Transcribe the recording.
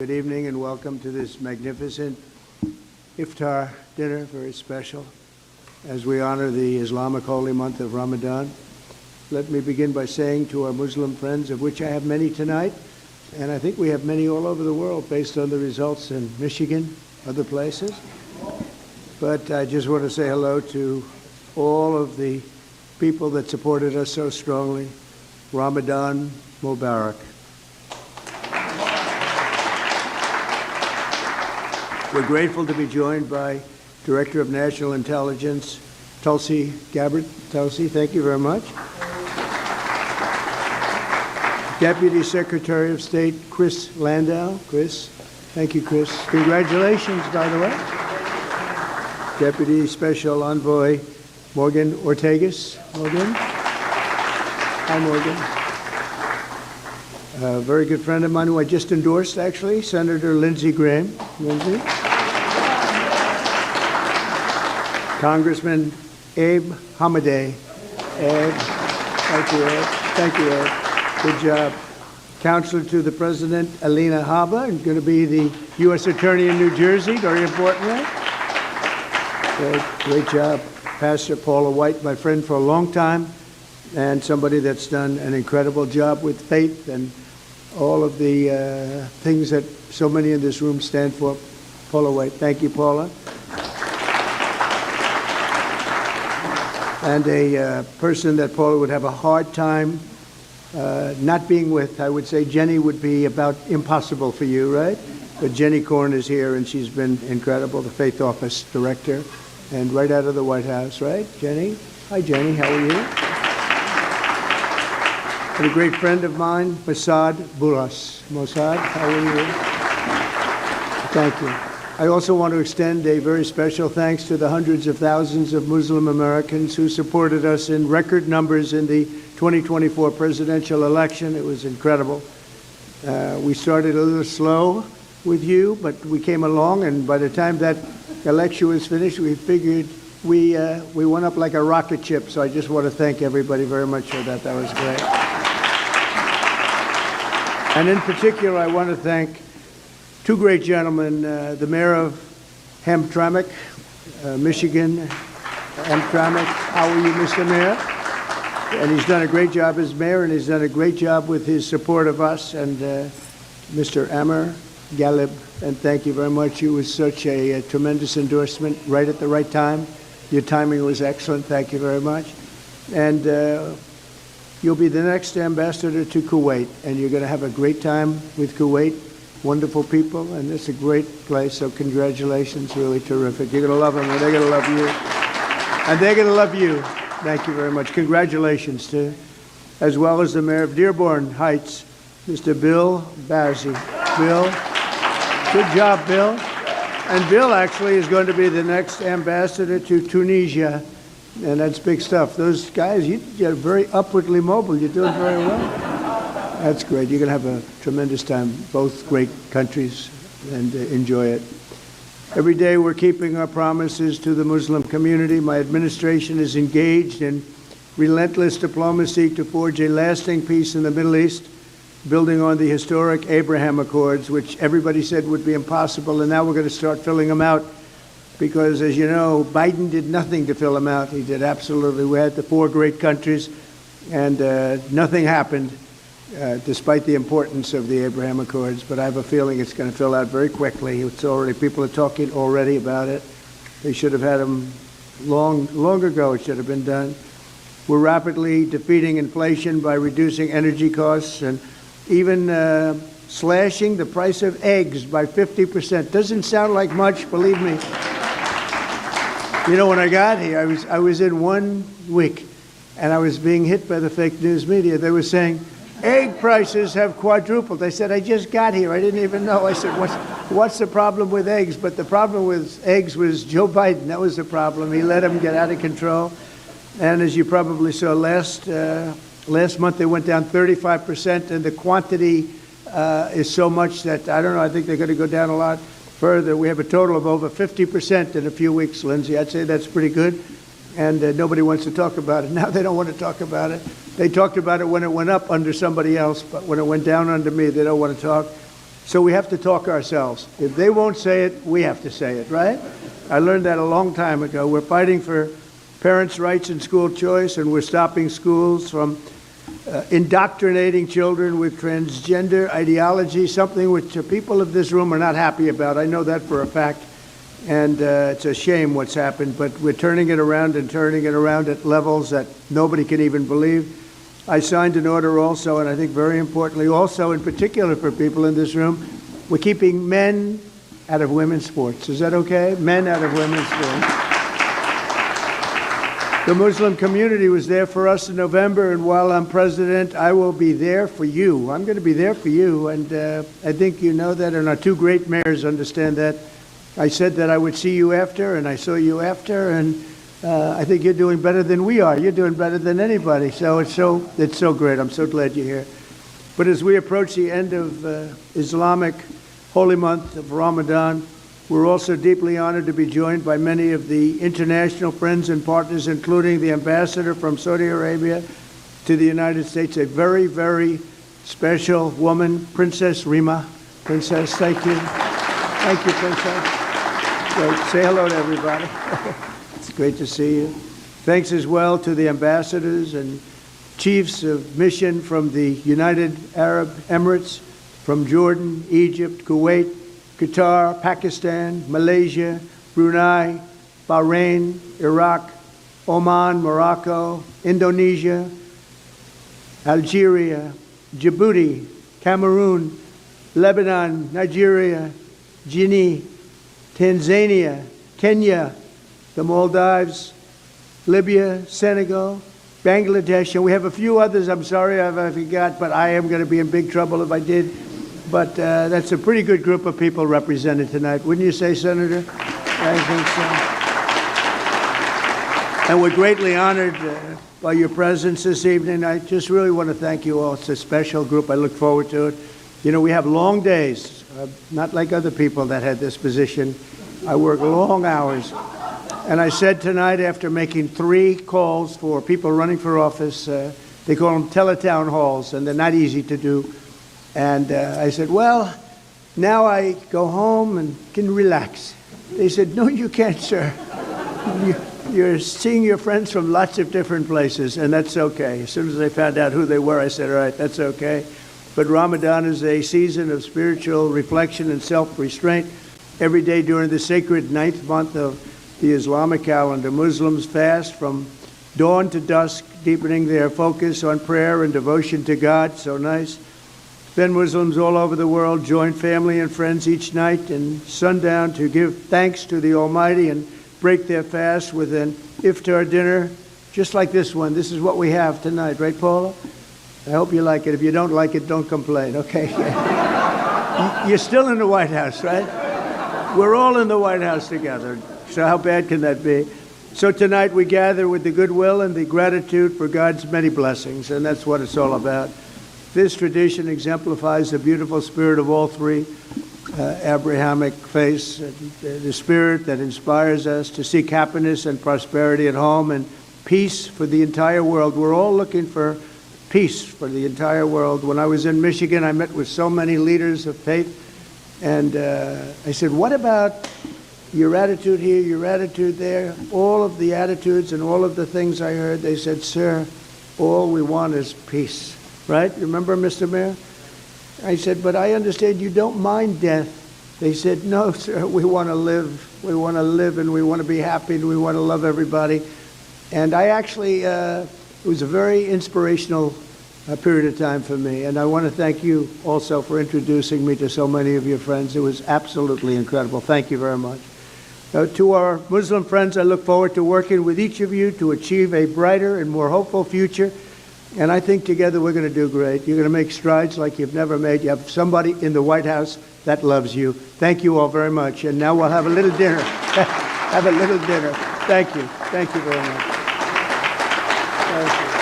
Good evening and welcome to this magnificent Iftar dinner, very special, as we honor the Islamic holy month of Ramadan. Let me begin by saying to our Muslim friends, of which I have many tonight, and I think we have many all over the world based on the results in Michigan, other places. But I just want to say hello to all of the people that supported us so strongly. Ramadan Mubarak. We're grateful to be joined by Director of National Intelligence, Tulsi Gabbard. Tulsi, thank you very much. Deputy Secretary of State, Chris Landau. Chris, thank you, Chris. Congratulations, by the way. Deputy Special Envoy, Morgan Ortagus. Morgan? Hi, Morgan. A very good friend of mine who I just endorsed, actually, Senator Lindsey Graham. Lindsey. Congressman Abe Hamadeh. Abe, thank you, Abe. Thank you, Abe. Good job. Counselor to the President, Alina Habba, and going to be the U.S. Attorney in New Jersey, very importantly. Great job. Pastor Paula White, my friend for a long time, and somebody that's done an incredible job with faith and all of the things that so many in this room stand for. Paula White. Thank you, Paula. And a person that Paula would have a hard time not being with, I would say Jenny would be about impossible for you, right? But Jenny Korn is here, and she's been incredible, the Faith Office Director, and right out of the White House, right? Jenny? Hi, Jenny. How are you? And a great friend of mine, Mossad Boulas. Mossad, how are you? Thank you. I also want to extend a very special thanks to the hundreds of thousands of Muslim Americans who supported us in record numbers in the 2024 presidential election. It was incredible. We started a little slow with you, but we came along, and by the time that election was finished, we figured we went up like a rocket ship. So I just want to thank everybody very much for that. That was great. And in particular, I want to thank two great gentlemen, the mayor of Hamtramck, Michigan. Hamtramck, how are you, Mr. Mayor? And he's done a great job as mayor, and he's done a great job with his support of us. And Mr. Amr Galib, and thank you very much. You was such a tremendous endorsement right at the right time. Your timing was excellent. Thank you very much. And you'll be the next ambassador to Kuwait, and you're going to have a great time with Kuwait. Wonderful people, and it's a great place, so congratulations, really terrific. You're going to love them, and they're going to love you. And they're going to love you. Thank you very much. Congratulations to, as well as the mayor of Dearborn Heights, Mr. Bill Bazzi. Bill, good job, Bill. And Bill actually is going to be the next ambassador to Tunisia, and that's big stuff. Those guys, you're very upwardly mobile. You're doing very well. That's great. You're going to have a tremendous time, both great countries, and enjoy it. Every day we're keeping our promises to the Muslim community. My administration is engaged in relentless diplomacy to forge a lasting peace in the Middle East, building on the historic Abraham Accords, which everybody said would be impossible, and now we're going to start filling them out because, as you know, Biden did nothing to fill them out. He did absolutely. We had the four great countries, and nothing happened. Despite the importance of the Abraham Accords, but I have a feeling it's going to fill out very quickly. It's already, people are talking already about it. They should have had them long ago. It should have been done. We're rapidly defeating inflation by reducing energy costs and even slashing the price of eggs by 50%. Doesn't sound like much, believe me. You know, when I got here, I was in 1 week, and I was being hit by the fake news media. They were saying, egg prices have quadrupled. I said, I just got here. I didn't even know. I said, what's the problem with eggs? But the problem with eggs was Joe Biden. That was the problem. He let them get out of control. And as you probably saw last month, they went down 35%, and the quantity is so much that, I don't know, I think they're going to go down a lot further. We have a total of over 50% in a few weeks, Lindsay. I'd say that's pretty good. And nobody wants to talk about it. Now they don't want to talk about it. They talked about it when it went up under somebody else, but when it went down under me, they don't want to talk. So we have to talk ourselves. If they won't say it, we have to say it, right? I learned that a long time ago. We're fighting for parents' rights in school choice, and we're stopping schools from indoctrinating children with transgender ideology, something which the people of this room are not happy about. I know that for a fact, and it's a shame what's happened, but we're turning it around and turning it around at levels that nobody can even believe. I signed an order also, and I think very importantly also, in particular for people in this room, we're keeping men out of women's sports. Is that okay? Men out of women's sports. The Muslim community was there for us in November, and while I'm president, I will be there for you. I'm going to be there for you, and I think you know that, and our two great mayors understand that. I said that I would see you after, and I saw you after, and I think you're doing better than we are. You're doing better than anybody, so it's so great. I'm so glad you're here. But as we approach the end of Islamic holy month of Ramadan, we're also deeply honored to be joined by many of the international friends and partners, including the ambassador from Saudi Arabia to the United States, a very, very special woman, Princess Rima. Princess, thank you. Thank you, Princess. Great. Say hello to everybody. It's great to see you. Thanks as well to the ambassadors and chiefs of mission from the United Arab Emirates, from Jordan, Egypt, Kuwait, Qatar, Pakistan, Malaysia, Brunei, Bahrain, Iraq, Oman, Morocco, Indonesia, Algeria, Djibouti, Cameroon, Lebanon, Nigeria, Guinea, Tanzania, Kenya, the Maldives, Libya, Senegal, Bangladesh, and we have a few others. I'm sorry if I forgot, but I am going to be in big trouble if I did. But that's a pretty good group of people represented tonight. Wouldn't you say, Senator? I think so. And we're greatly honored by your presence this evening. I just really want to thank you all. It's a special group. I look forward to it. You know, we have long days, not like other people that had this position. I work long hours. And I said tonight, after making 3 calls for people running for office, they call them teletown halls, and they're not easy to do. And I said, well, now I go home and can relax. They said, no, you can't, sir. You're seeing your friends from lots of different places, and that's okay. As soon as I found out who they were, I said, all right, that's okay. But Ramadan is a season of spiritual reflection and self-restraint. Every day during the sacred 9th month of the Islamic calendar, Muslims fast from dawn to dusk, deepening their focus on prayer and devotion to God. So nice. Then Muslims all over the world join family and friends each night and sundown to give thanks to the Almighty and break their fast with an iftar dinner, just like this one. This is what we have tonight, right, Paula? I hope you like it. If you don't like it, don't complain, okay? You're still in the White House, right? We're all in the White House together, so how bad can that be? So tonight we gather with the goodwill and the gratitude for God's many blessings, and that's what it's all about. This tradition exemplifies the beautiful spirit of all 3 Abrahamic faiths, the spirit that inspires us to seek happiness and prosperity at home and peace for the entire world. We're all looking for peace for the entire world. When I was in Michigan, I met with so many leaders of faith, and I said, what about your attitude here, your attitude there? All of the attitudes and all of the things I heard, they said, sir, all we want is peace. Right? Remember, Mr. Mayor? I said, but I understand you don't mind death. They said, no, sir, we want to live. We want to live, and we want to be happy, and we want to love everybody. And I actually, it was a very inspirational period of time for me. And I want to thank you also for introducing me to so many of your friends. It was absolutely incredible. Thank you very much. To our Muslim friends, I look forward to working with each of you to achieve a brighter and more hopeful future. And I think together we're going to do great. You're going to make strides like you've never made. You have somebody in the White House that loves you. Thank you all very much. And now we'll have a little dinner. Have a little dinner. Thank you. Thank you very much. Thank you.